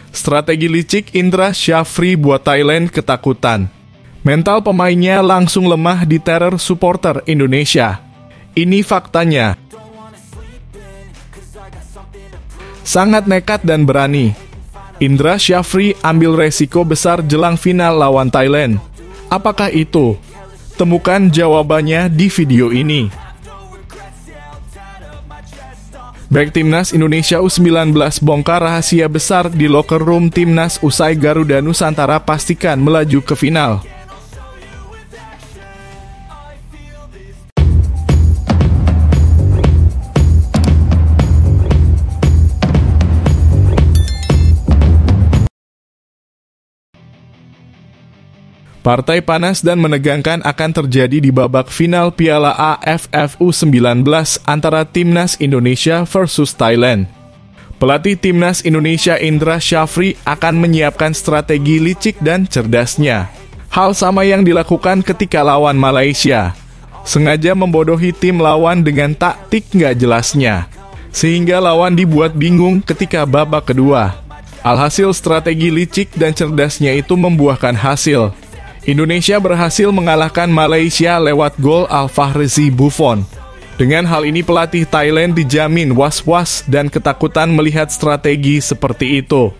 Strategi licik Indra Syafri buat Thailand ketakutan. Mental pemainnya langsung lemah di teror supporter Indonesia. Ini faktanya. Sangat nekat dan berani. Indra Syafri ambil resiko besar jelang final lawan Thailand. Apakah itu? Temukan jawabannya di video ini. Back Timnas Indonesia U19 bongkar rahasia besar di locker room Timnas usai Garuda Nusantara pastikan melaju ke final. Partai panas dan menegangkan akan terjadi di babak final Piala AFF U19 antara Timnas Indonesia versus Thailand. Pelatih Timnas Indonesia Indra Syafri akan menyiapkan strategi licik dan cerdasnya. Hal sama yang dilakukan ketika lawan Malaysia. Sengaja membodohi tim lawan dengan taktik nggak jelasnya. Sehingga lawan dibuat bingung ketika babak kedua. Alhasil strategi licik dan cerdasnya itu membuahkan hasil. Indonesia berhasil mengalahkan Malaysia lewat gol Al-Fahrizi Buffon. Dengan hal ini pelatih Thailand dijamin was-was dan ketakutan melihat strategi seperti itu.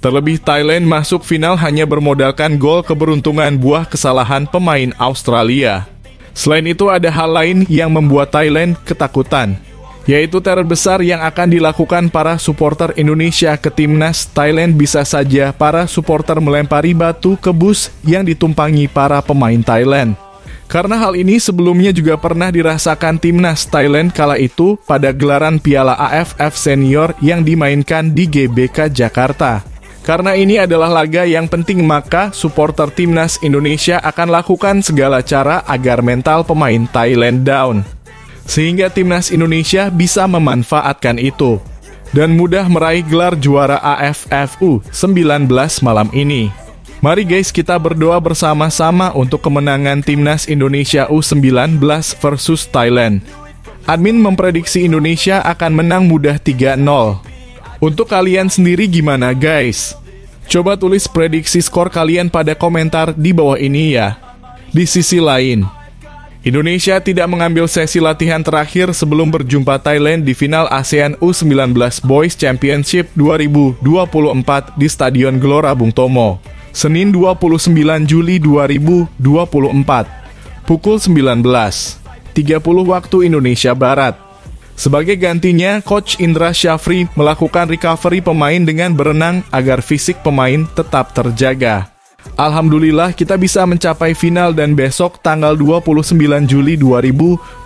Terlebih Thailand masuk final hanya bermodalkan gol keberuntungan buah kesalahan pemain Australia. Selain itu ada hal lain yang membuat Thailand ketakutan, yaitu teror besar yang akan dilakukan para supporter Indonesia ke Timnas Thailand. Bisa saja para supporter melempari batu ke bus yang ditumpangi para pemain Thailand. Karena hal ini sebelumnya juga pernah dirasakan Timnas Thailand kala itu pada gelaran Piala AFF Senior yang dimainkan di GBK Jakarta. Karena ini adalah laga yang penting, maka supporter Timnas Indonesia akan lakukan segala cara agar mental pemain Thailand down. Sehingga Timnas Indonesia bisa memanfaatkan itu dan mudah meraih gelar juara AFF U19 malam ini. Mari guys, kita berdoa bersama-sama untuk kemenangan Timnas Indonesia U19 versus Thailand. Admin memprediksi Indonesia akan menang mudah 3-0. Untuk kalian sendiri gimana guys? Coba tulis prediksi skor kalian pada komentar di bawah ini ya. Di sisi lain, Indonesia tidak mengambil sesi latihan terakhir sebelum berjumpa Thailand di final ASEAN U19 Boys Championship 2024 di Stadion Gelora Bung Tomo, Senin 29 Juli 2024, pukul 19.30 waktu Indonesia Barat. Sebagai gantinya, Coach Indra Syafri melakukan recovery pemain dengan berenang agar fisik pemain tetap terjaga. Alhamdulillah kita bisa mencapai final dan besok tanggal 29 Juli 2024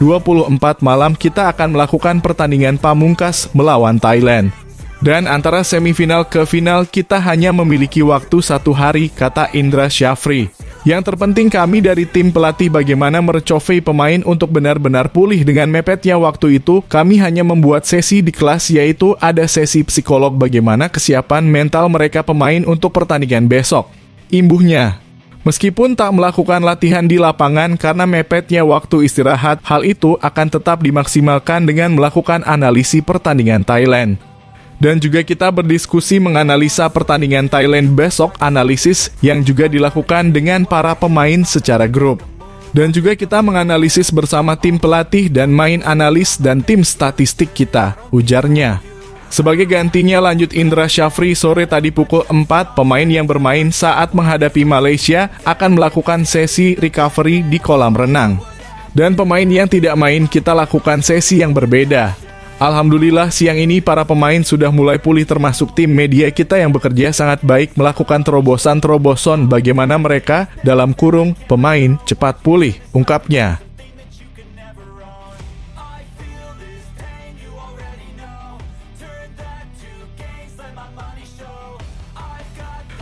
malam kita akan melakukan pertandingan pamungkas melawan Thailand. Dan antara semifinal ke final kita hanya memiliki waktu 1 hari, kata Indra Syafri. Yang terpenting kami dari tim pelatih bagaimana merecovery pemain untuk benar-benar pulih dengan mepetnya waktu itu. Kami hanya membuat sesi di kelas, yaitu ada sesi psikolog bagaimana kesiapan mental mereka pemain untuk pertandingan besok. Imbuhnya, meskipun tak melakukan latihan di lapangan karena mepetnya waktu istirahat, hal itu akan tetap dimaksimalkan dengan melakukan analisis pertandingan Thailand. Dan juga kita berdiskusi menganalisa pertandingan Thailand besok, analisis yang juga dilakukan dengan para pemain secara grup. Dan juga kita menganalisis bersama tim pelatih dan main analis dan tim statistik kita, ujarnya. Sebagai gantinya, lanjut Indra Syafri, sore tadi pukul 4, pemain yang bermain saat menghadapi Malaysia akan melakukan sesi recovery di kolam renang. Dan pemain yang tidak main kita lakukan sesi yang berbeda. Alhamdulillah siang ini para pemain sudah mulai pulih, termasuk tim media kita yang bekerja sangat baik melakukan terobosan-terobosan bagaimana mereka dalam kurung pemain cepat pulih, ungkapnya.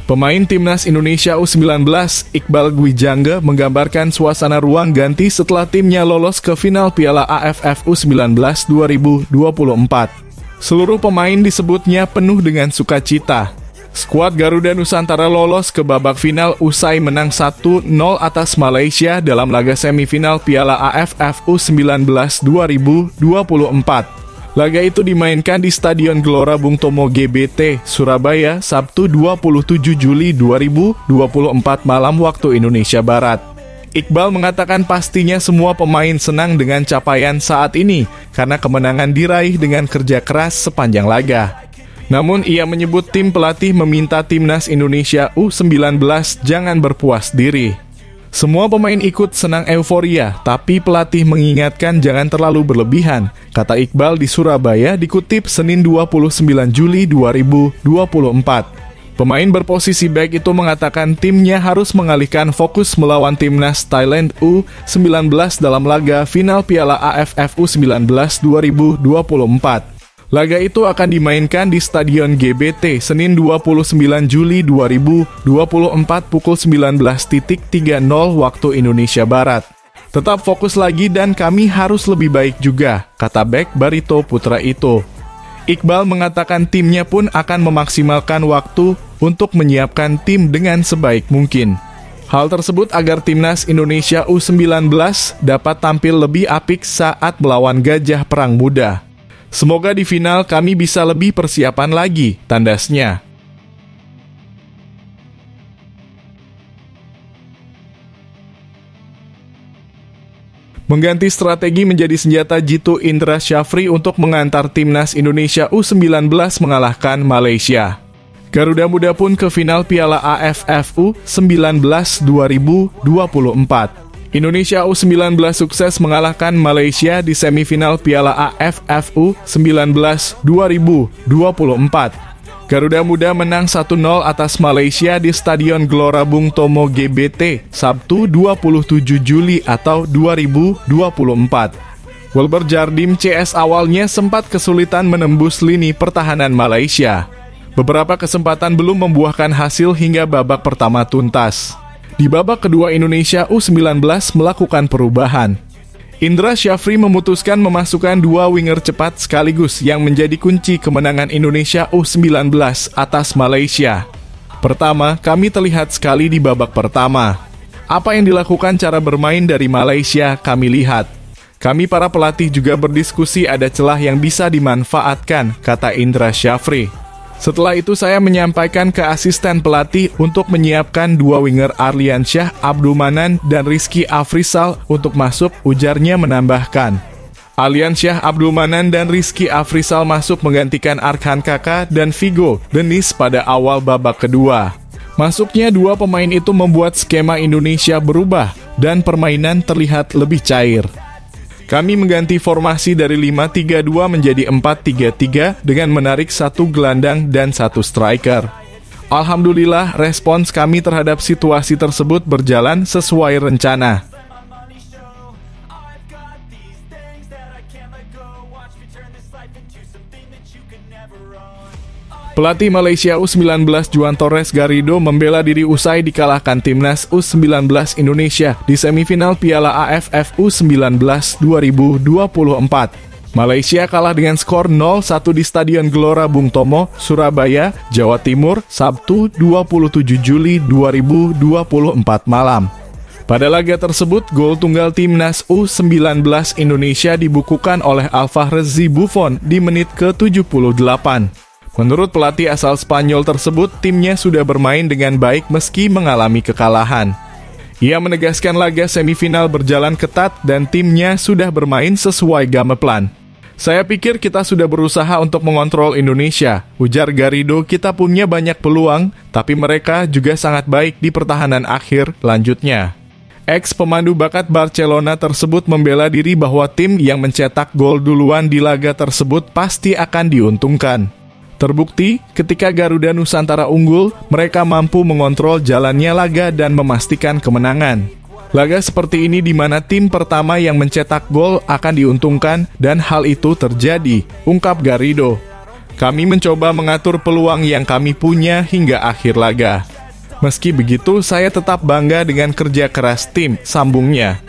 Pemain Timnas Indonesia U19 Iqbal Gwijangge menggambarkan suasana ruang ganti setelah timnya lolos ke final Piala AFF U19 2024. Seluruh pemain disebutnya penuh dengan sukacita. Skuad Garuda Nusantara lolos ke babak final usai menang 1-0 atas Malaysia dalam laga semifinal Piala AFF U19 2024. Laga itu dimainkan di Stadion Gelora Bung Tomo GBT, Surabaya, Sabtu 27 Juli 2024 malam waktu Indonesia Barat. Iqbal mengatakan pastinya semua pemain senang dengan capaian saat ini karena kemenangan diraih dengan kerja keras sepanjang laga. Namun ia menyebut tim pelatih meminta timnas Indonesia U19 jangan berpuas diri. Semua pemain ikut senang euforia, tapi pelatih mengingatkan jangan terlalu berlebihan, kata Iqbal di Surabaya dikutip Senin 29 Juli 2024. Pemain berposisi back itu mengatakan timnya harus mengalihkan fokus melawan timnas Thailand U19 dalam laga final Piala AFF U19 2024. Laga itu akan dimainkan di Stadion GBT Senin 29 Juli 2024 pukul 19.30 waktu Indonesia Barat. Tetap fokus lagi dan kami harus lebih baik juga, kata bek Barito Putra itu. Iqbal mengatakan timnya pun akan memaksimalkan waktu untuk menyiapkan tim dengan sebaik mungkin. Hal tersebut agar timnas Indonesia U19 dapat tampil lebih apik saat melawan Gajah Perang Muda. Semoga di final kami bisa lebih persiapan lagi, tandasnya. Mengganti strategi menjadi senjata jitu Indra Syafri untuk mengantar timnas Indonesia U19 mengalahkan Malaysia. Garuda Muda pun ke final Piala AFF U19 2024. Indonesia U19 sukses mengalahkan Malaysia di semifinal Piala AFF U19 2024. Garuda Muda menang 1-0 atas Malaysia di Stadion Gelora Bung Tomo GBT, Sabtu 27 Juli atau 2024. Wilber Jardim CS awalnya sempat kesulitan menembus lini pertahanan Malaysia. Beberapa kesempatan belum membuahkan hasil hingga babak pertama tuntas. Di babak kedua Indonesia U19 melakukan perubahan. Indra Syafri memutuskan memasukkan dua winger cepat sekaligus yang menjadi kunci kemenangan Indonesia U19 atas Malaysia. Pertama, kami terlihat sekali di babak pertama. Apa yang dilakukan cara bermain dari Malaysia kami lihat. Kami para pelatih juga berdiskusi ada celah yang bisa dimanfaatkan, kata Indra Syafri. Setelah itu saya menyampaikan ke asisten pelatih untuk menyiapkan dua winger Arliansyah Abdulmanan dan Rizky Afrizal untuk masuk, ujarnya menambahkan. Arliansyah Abdulmanan dan Rizky Afrizal masuk menggantikan Arkan Kaka dan Vigo Denis pada awal babak kedua. Masuknya dua pemain itu membuat skema Indonesia berubah dan permainan terlihat lebih cair. Kami mengganti formasi dari 5-3-2 menjadi 4-3-3 dengan menarik satu gelandang dan satu striker. Alhamdulillah, respons kami terhadap situasi tersebut berjalan sesuai rencana. Pelatih Malaysia U19 Juan Torres Garrido membela diri usai dikalahkan timnas U19 Indonesia di semifinal Piala AFF U19 2024. Malaysia kalah dengan skor 0-1 di Stadion Gelora Bung Tomo, Surabaya, Jawa Timur, Sabtu 27 Juli 2024 malam. Pada laga tersebut, gol tunggal timnas U19 Indonesia dibukukan oleh Alfahrezi Buffon di menit ke-78. Menurut pelatih asal Spanyol tersebut, timnya sudah bermain dengan baik meski mengalami kekalahan. Ia menegaskan laga semifinal berjalan ketat dan timnya sudah bermain sesuai game plan. Saya pikir kita sudah berusaha untuk mengontrol Indonesia, ujar Garrido. Kita punya banyak peluang, tapi mereka juga sangat baik di pertahanan akhir, lanjutnya. Ex-pemandu bakat Barcelona tersebut membela diri bahwa tim yang mencetak gol duluan di laga tersebut pasti akan diuntungkan. Terbukti, ketika Garuda Nusantara unggul, mereka mampu mengontrol jalannya laga dan memastikan kemenangan. Laga seperti ini di mana tim pertama yang mencetak gol akan diuntungkan dan hal itu terjadi, ungkap Garrido. Kami mencoba mengatur peluang yang kami punya hingga akhir laga. Meski begitu, saya tetap bangga dengan kerja keras tim, sambungnya.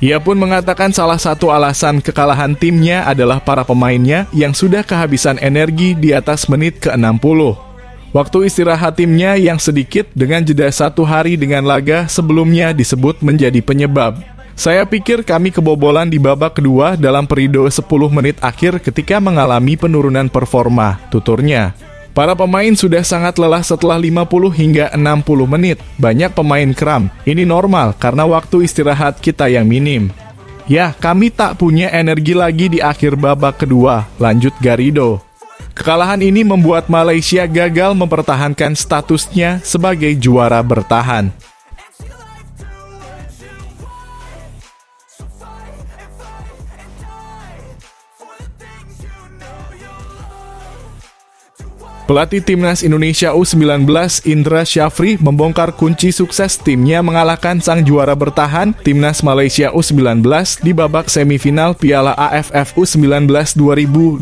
Ia pun mengatakan salah satu alasan kekalahan timnya adalah para pemainnya yang sudah kehabisan energi di atas menit ke-60. Waktu istirahat timnya yang sedikit dengan jeda 1 hari dengan laga sebelumnya disebut menjadi penyebab. Saya pikir kami kebobolan di babak kedua dalam periode 10 menit akhir ketika mengalami penurunan performa, tuturnya. Para pemain sudah sangat lelah setelah 50 hingga 60 menit. Banyak pemain kram. Ini normal karena waktu istirahat kita yang minim. Ya, kami tak punya energi lagi di akhir babak kedua, lanjut Garrido. Kekalahan ini membuat Malaysia gagal mempertahankan statusnya sebagai juara bertahan. Pelatih Timnas Indonesia U19 Indra Syafri membongkar kunci sukses timnya mengalahkan sang juara bertahan Timnas Malaysia U19 di babak semifinal Piala AFF U19 2024.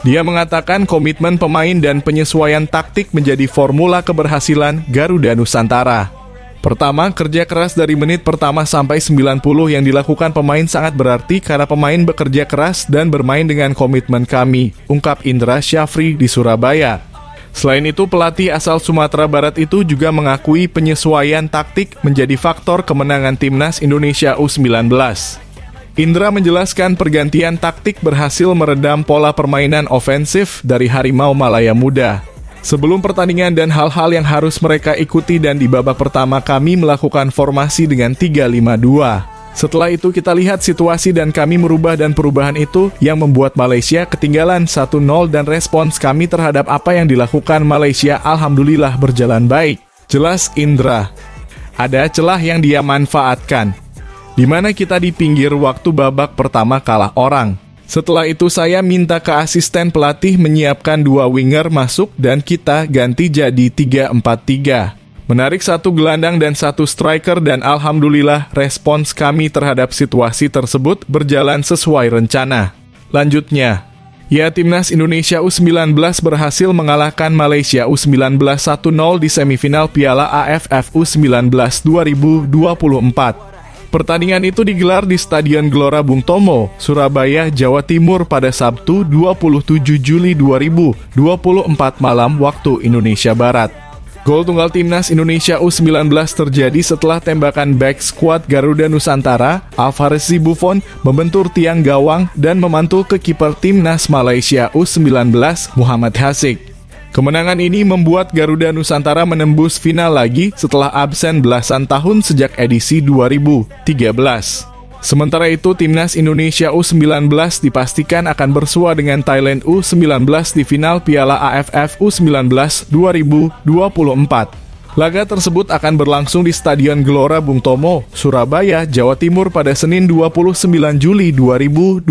Dia mengatakan komitmen pemain dan penyesuaian taktik menjadi formula keberhasilan Garuda Nusantara. Pertama, kerja keras dari menit pertama sampai 90 yang dilakukan pemain sangat berarti karena pemain bekerja keras dan bermain dengan komitmen kami, ungkap Indra Syafri di Surabaya. Selain itu, pelatih asal Sumatera Barat itu juga mengakui penyesuaian taktik menjadi faktor kemenangan Timnas Indonesia U19. Indra menjelaskan pergantian taktik berhasil meredam pola permainan ofensif dari Harimau Malaya Muda. Sebelum pertandingan dan hal-hal yang harus mereka ikuti dan di babak pertama kami melakukan formasi dengan 3-5-2. Setelah itu kita lihat situasi dan kami merubah dan perubahan itu yang membuat Malaysia ketinggalan 1-0 dan respons kami terhadap apa yang dilakukan Malaysia alhamdulillah berjalan baik. Jelas Indra. Ada celah yang dia manfaatkan. Di mana kita di pinggir waktu babak pertama kalah orang. Setelah itu saya minta ke asisten pelatih menyiapkan 2 winger masuk dan kita ganti jadi 3-4-3. Menarik 1 gelandang dan 1 striker dan alhamdulillah respons kami terhadap situasi tersebut berjalan sesuai rencana. Lanjutnya, ya Timnas Indonesia U19 berhasil mengalahkan Malaysia U19 1-0 di semifinal Piala AFF U19 2024. Pertandingan itu digelar di Stadion Gelora Bung Tomo, Surabaya, Jawa Timur pada Sabtu 27 Juli 2024 malam waktu Indonesia Barat. Gol tunggal Timnas Indonesia U19 terjadi setelah tembakan back squad Garuda Nusantara, Alvarez Buffon, membentur tiang gawang dan memantul ke kiper Timnas Malaysia U19, Muhammad Hasik. Kemenangan ini membuat Garuda Nusantara menembus final lagi setelah absen belasan tahun sejak edisi 2013. Sementara itu, Timnas Indonesia U19 dipastikan akan bersua dengan Thailand U19 di final Piala AFF U19 2024. Laga tersebut akan berlangsung di Stadion Gelora Bung Tomo, Surabaya, Jawa Timur pada Senin 29 Juli 2024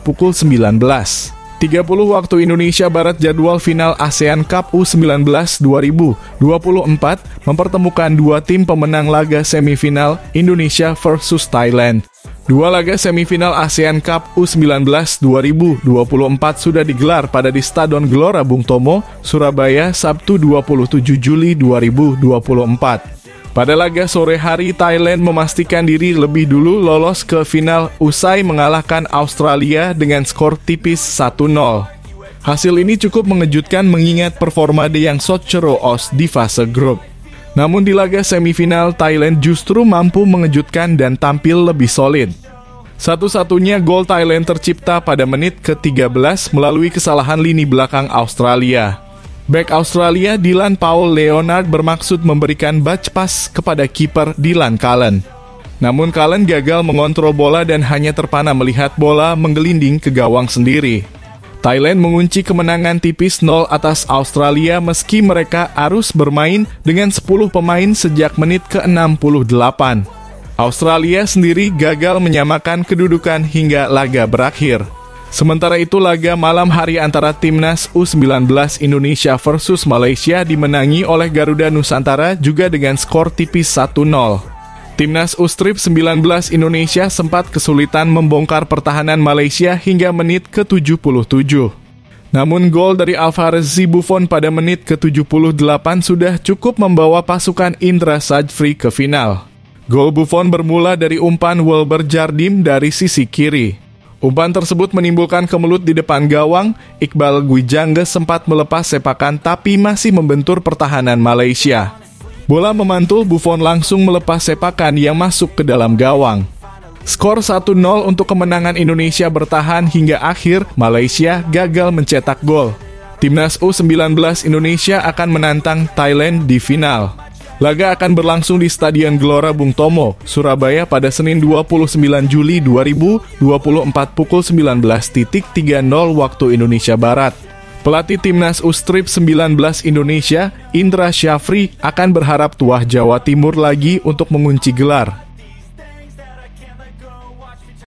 pukul 19. 30 waktu Indonesia Barat jadwal final ASEAN Cup U19 2024 mempertemukan 2 tim pemenang laga semifinal Indonesia versus Thailand. 2 laga semifinal ASEAN Cup U19 2024 sudah digelar pada di Stadion Gelora Bung Tomo, Surabaya, Sabtu 27 Juli 2024. Pada laga sore hari, Thailand memastikan diri lebih dulu lolos ke final usai mengalahkan Australia dengan skor tipis 1-0. Hasil ini cukup mengejutkan mengingat performa Dean Sotjeroos di fase grup. Namun di laga semifinal, Thailand justru mampu mengejutkan dan tampil lebih solid. Satu-satunya gol Thailand tercipta pada menit ke-13 melalui kesalahan lini belakang Australia. Bek Australia Dylan Paul Leonard bermaksud memberikan batch pass kepada kiper Dylan Cullen. Namun Cullen gagal mengontrol bola dan hanya terpana melihat bola menggelinding ke gawang sendiri. Thailand mengunci kemenangan tipis 0 atas Australia meski mereka harus bermain dengan 10 pemain sejak menit ke-68. Australia sendiri gagal menyamakan kedudukan hingga laga berakhir. Sementara itu laga malam hari antara Timnas U19 Indonesia versus Malaysia dimenangi oleh Garuda Nusantara juga dengan skor tipis 1-0. Timnas U19 Indonesia sempat kesulitan membongkar pertahanan Malaysia hingga menit ke-77. Namun gol dari Alvarez Buffon pada menit ke-78 sudah cukup membawa pasukan Indra Syafri ke final. Gol Buffon bermula dari umpan Wilber Jardim dari sisi kiri. Umpan tersebut menimbulkan kemelut di depan gawang. Iqbal Gwijangge sempat melepas sepakan tapi masih membentur pertahanan Malaysia. Bola memantul, Buffon langsung melepas sepakan yang masuk ke dalam gawang. Skor 1-0 untuk kemenangan Indonesia bertahan hingga akhir Malaysia gagal mencetak gol. Timnas U19 Indonesia akan menantang Thailand di final. Laga akan berlangsung di Stadion Gelora Bung Tomo, Surabaya pada Senin 29 Juli 2024 pukul 19.30 waktu Indonesia Barat. Pelatih Timnas U-Strip 19 Indonesia, Indra Syafri, akan berharap tuah Jawa Timur lagi untuk mengunci gelar.